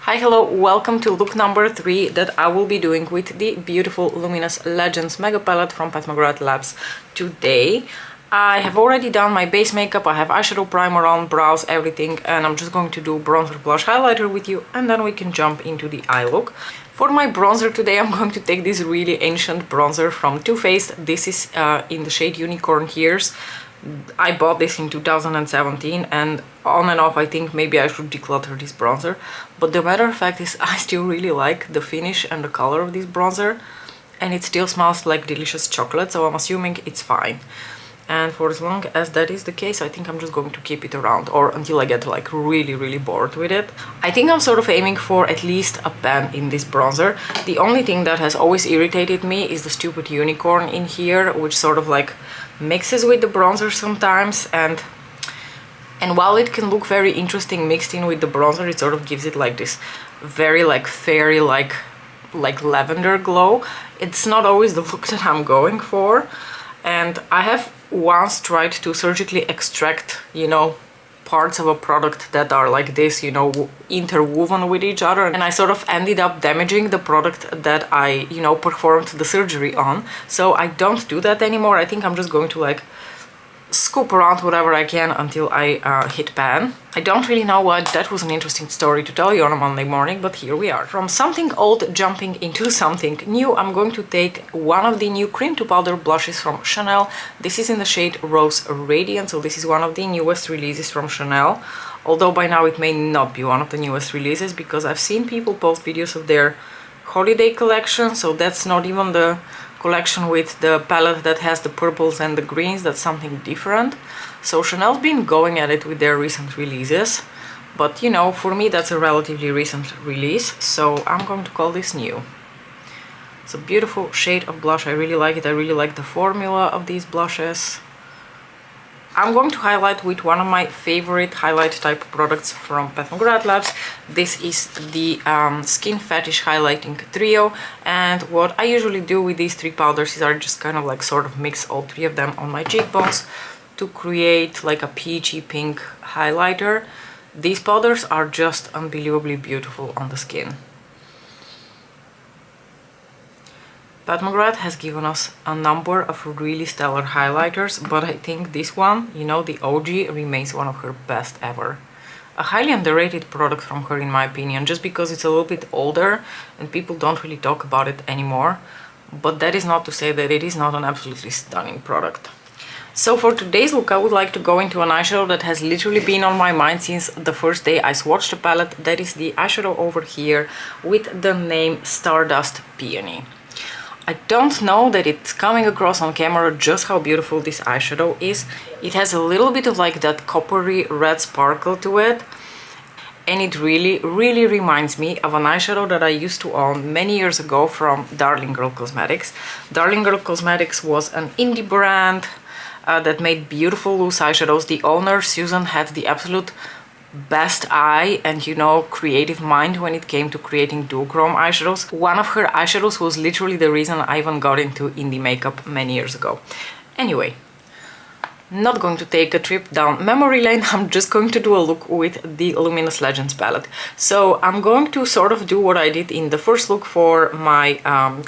Hi, hello, welcome to look number 3 that I will be doing with the beautiful Luminous Legends Mega Palette from Pat McGrath Labs today. I have already done my base makeup, I have eyeshadow, primer on, brows, everything, and I'm just going to do bronzer, blush, highlighter with you, and then we can jump into the eye look. For my bronzer today, I'm going to take this really ancient bronzer from Too Faced. This is in the shade Unicorn Tears. I bought this in 2017 and on and off I think maybe I should declutter this bronzer, but the matter of fact is I still really like the finish and the color of this bronzer, and it still smells like delicious chocolate, so I'm assuming it's fine. And for as long as that is the case, I think I'm just going to keep it around, or until I get like really bored with it. I think I'm sort of aiming for at least a pan in this bronzer. The only thing that has always irritated me is the stupid unicorn in here, which sort of like mixes with the bronzer sometimes, and while it can look very interesting mixed in with the bronzer, it sort of gives it like this very like fairy like lavender glow. It's not always the look that I'm going for, and I have once tried to surgically extract, you know, parts of a product that are like this, you know, interwoven with each other, and I sort of ended up damaging the product that I, you know, performed the surgery on. So I don't do that anymore. I think I'm just going to like scoop around whatever I can until I hit pan. I don't really know why that was an interesting story to tell you on a Monday morning, but here we are. From something old jumping into something new, I'm going to take one of the new cream to powder blushes from Chanel. This is in the shade Rose Radiant, so this is one of the newest releases from Chanel, although by now it may not be one of the newest releases because I've seen people post videos of their holiday collection, so that's not even the collection with the palette that has the purples and the greens. That's something different. So Chanel's been going at it with their recent releases, but you know, for me that's a relatively recent release, so I'm going to call this new. It's a beautiful shade of blush. I really like it. I really like the formula of these blushes. I'm going to highlight with one of my favorite highlight type products from Pat McGrath Labs. This is the Skin Fetish Highlighting Trio, and what I usually do with these three powders is I just kind of like sort of mix all three of them on my cheekbones to create like a peachy pink highlighter. These powders are just unbelievably beautiful on the skin. Pat McGrath has given us a number of really stellar highlighters, but I think this one, you know, the OG, remains one of her best ever. A highly underrated product from her in my opinion, just because it's a little bit older and people don't really talk about it anymore, but that is not to say that it is not an absolutely stunning product. So for today's look, I would like to go into an eyeshadow that has literally been on my mind since the first day I swatched the palette. That is the eyeshadow over here with the name Stardust Peony. I don't know that it's coming across on camera just how beautiful this eyeshadow is. It has a little bit of like that coppery red sparkle to it, and it really reminds me of an eyeshadow that I used to own many years ago from Darling Girl Cosmetics. Darling Girl Cosmetics was an indie brand that made beautiful loose eyeshadows. The owner, Susan, had the absolute best eye and, you know, creative mind when it came to creating duochrome eyeshadows. One of her eyeshadows was literally the reason I even got into indie makeup many years ago. Anyway, not going to take a trip down memory lane. I'm just going to do a look with the Luminous Legends palette. So I'm going to sort of do what I did in the first look for my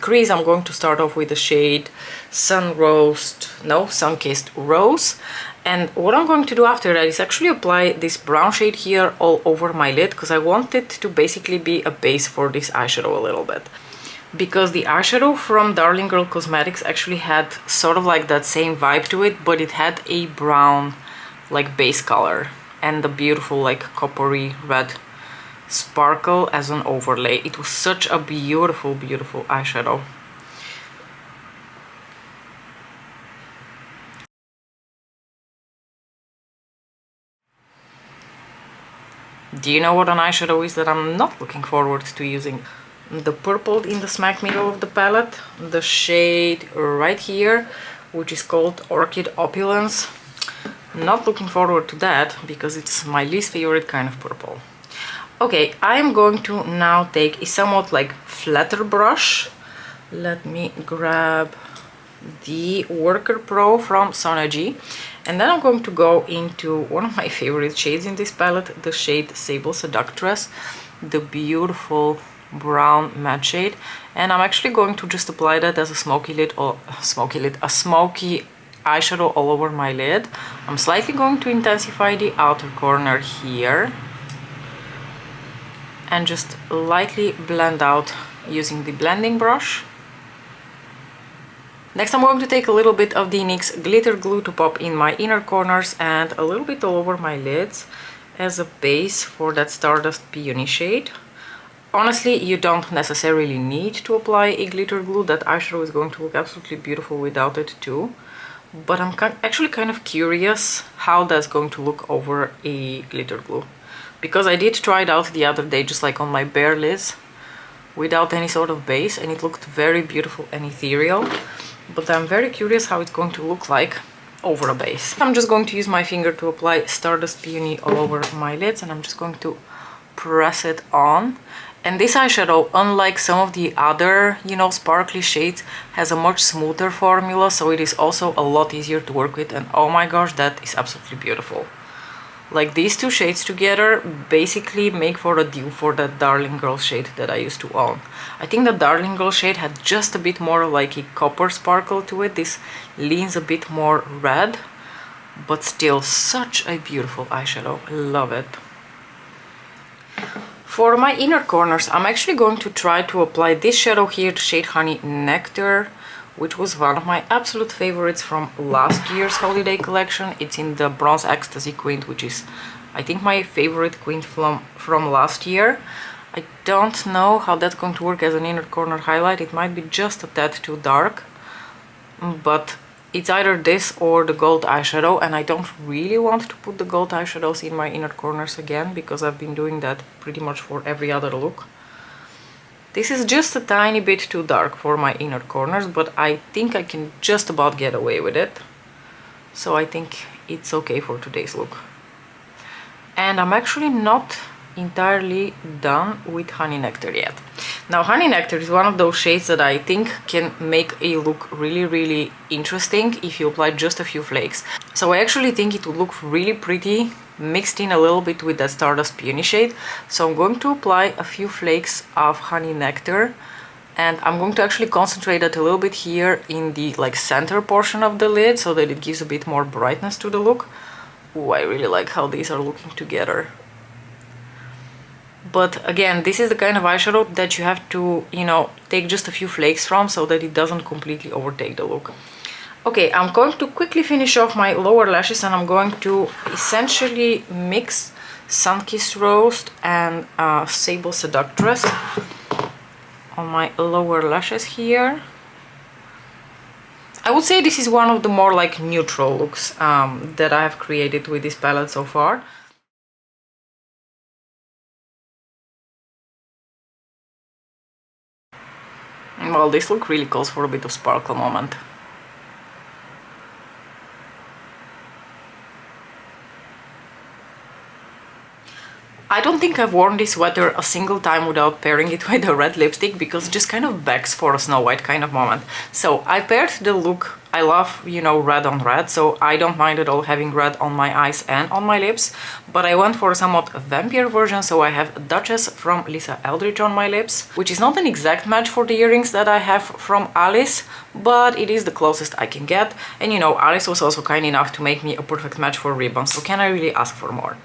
crease. I'm going to start off with the shade Sun-Kissed Rose. And what I'm going to do after that is actually apply this brown shade here all over my lid, because I want it to basically be a base for this eyeshadow a little bit. Because the eyeshadow from Darling Girl Cosmetics actually had sort of like that same vibe to it, but it had a brown like base color and the beautiful like coppery red sparkle as an overlay. It was such a beautiful eyeshadow. Do you know what an eyeshadow is that I'm not looking forward to using? The purple in the smack middle of the palette, the shade right here, which is called Orchid Opulence. Not looking forward to that because it's my least favorite kind of purple. Okay, I'm going to now take a somewhat like flatter brush. Let me grab the Worker Pro from Sonagy, and then I'm going to go into one of my favorite shades in this palette, the shade Sable Seductress. the beautiful brown matte shade, and I'm actually going to just apply that as a smoky lid, or a smoky eyeshadow all over my lid. I'm slightly going to intensify the outer corner here and just lightly blend out using the blending brush. Next, I'm going to take a little bit of the NYX glitter glue to pop in my inner corners and a little bit all over my lids as a base for that Stardust Peony shade. Honestly, you don't necessarily need to apply a glitter glue. That eyeshadow is going to look absolutely beautiful without it too. But I'm actually kind of curious how that's going to look over a glitter glue. Because I did try it out the other day, just like on my bare lids, without any sort of base, and it looked very beautiful and ethereal. But I'm very curious how it's going to look like over a base. I'm just going to use my finger to apply Stardust Peony all over my lids, and I'm just going to press it on. And this eyeshadow, unlike some of the other, sparkly shades, has a much smoother formula, so it is also a lot easier to work with, and oh my gosh, that is absolutely beautiful. Like, these two shades together basically make for a dupe for that Darling Girl shade that I used to own. I think the Darling Girl shade had just a bit more like a copper sparkle to it. This leans a bit more red, but still such a beautiful eyeshadow. I love it. For my inner corners, I'm actually going to try to apply this shadow here, the shade Honey Nectar, which was one of my absolute favorites from last year's holiday collection. It's in the Bronze Ecstasy Quint, which is, I think, my favorite quint from last year. I don't know how that's going to work as an inner corner highlight. It might be just a tad too dark, but it's either this or the gold eyeshadow, and I don't really want to put the gold eyeshadows in my inner corners again, because I've been doing that pretty much for every other look. This is just a tiny bit too dark for my inner corners, but I think I can just about get away with it. So I think it's okay for today's look. And I'm actually not entirely done with Honey Nectar yet. Now, Honey Nectar is one of those shades that I think can make a look really, really interesting if you apply just a few flakes. So I actually think it would look really pretty mixed in a little bit with that Stardust Peony shade. So I'm going to apply a few flakes of Honey Nectar, and I'm going to actually concentrate it a little bit here in the center portion of the lid, so that it gives a bit more brightness to the look. Ooh, I really like how these are looking together. But again, this is the kind of eyeshadow that you have to, take just a few flakes from, so that it doesn't completely overtake the look. Okay, I'm going to quickly finish off my lower lashes, and I'm going to essentially mix Sunkissed Rose and Sable Seductress on my lower lashes here. I would say this is one of the more neutral looks that I have created with this palette so far. Well, this look really calls for a bit of sparkle moment. I don't think I've worn this sweater a single time without pairing it with a red lipstick, because it just kind of begs for a Snow White kind of moment. So I paired the look. I love, red on red, so I don't mind at all having red on my eyes and on my lips. But I went for a somewhat vampire version, so I have Duchess from Lisa Eldridge on my lips, which is not an exact match for the earrings that I have from Alice, but it is the closest I can get. And Alice was also kind enough to make me a perfect match for ribbons, so can I really ask for more?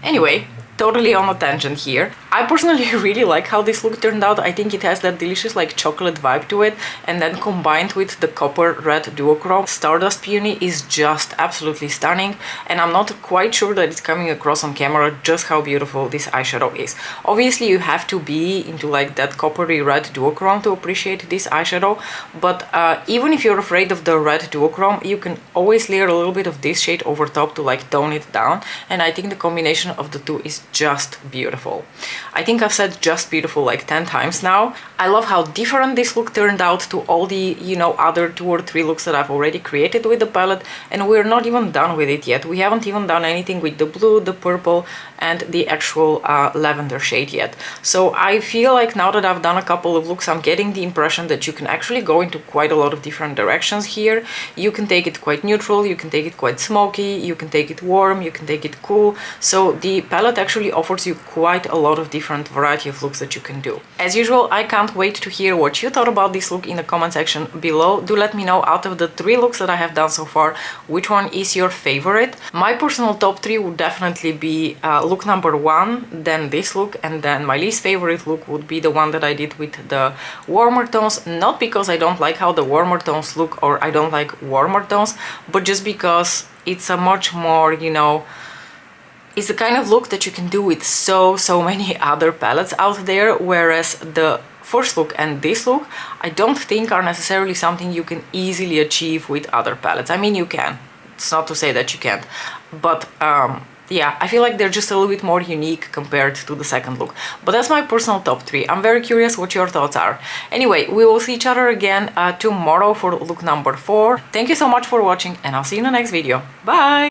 Anyway, totally on a tangent here. I personally really like how this look turned out. I think it has that delicious chocolate vibe to it, and then combined with the copper red duochrome Stardust Peony is just absolutely stunning, and I'm not quite sure that it's coming across on camera just how beautiful this eyeshadow is. Obviously you have to be into that coppery red duochrome to appreciate this eyeshadow, but even if you're afraid of the red duochrome, you can always layer a little bit of this shade over top to tone it down, and I think the combination of the two is just beautiful. I think I've said just beautiful 10 times now. I love how different this look turned out to all the, other 2 or 3 looks that I've already created with the palette, and we're not even done with it yet. We haven't even done anything with the blue, the purple, and the actual lavender shade yet. So I feel like now that I've done a couple of looks, I'm getting the impression that you can actually go into quite a lot of different directions here. You can take it quite neutral, you can take it quite smoky, you can take it warm, you can take it cool. So the palette actually offers you quite a lot of different variety of looks that you can do. As usual, I can't wait to hear what you thought about this look in the comment section below. Do let me know, out of the 3 looks that I have done so far, which one is your favorite. My personal top 3 would definitely be look number 1, then this look, and then my least favorite look would be the one that I did with the warmer tones. Not because I don't like how the warmer tones look or I don't like warmer tones, but just because it's a much more, you know, it's the kind of look that you can do with so many other palettes out there, whereas the first look and this look I don't think are necessarily something you can easily achieve with other palettes. I mean, you can, it's not to say that you can't, but yeah, I feel like they're just a little bit more unique compared to the second look. But that's my personal top 3. I'm very curious what your thoughts are. Anyway, we will see each other again tomorrow for look number 4. Thank you so much for watching, and I'll see you in the next video. Bye!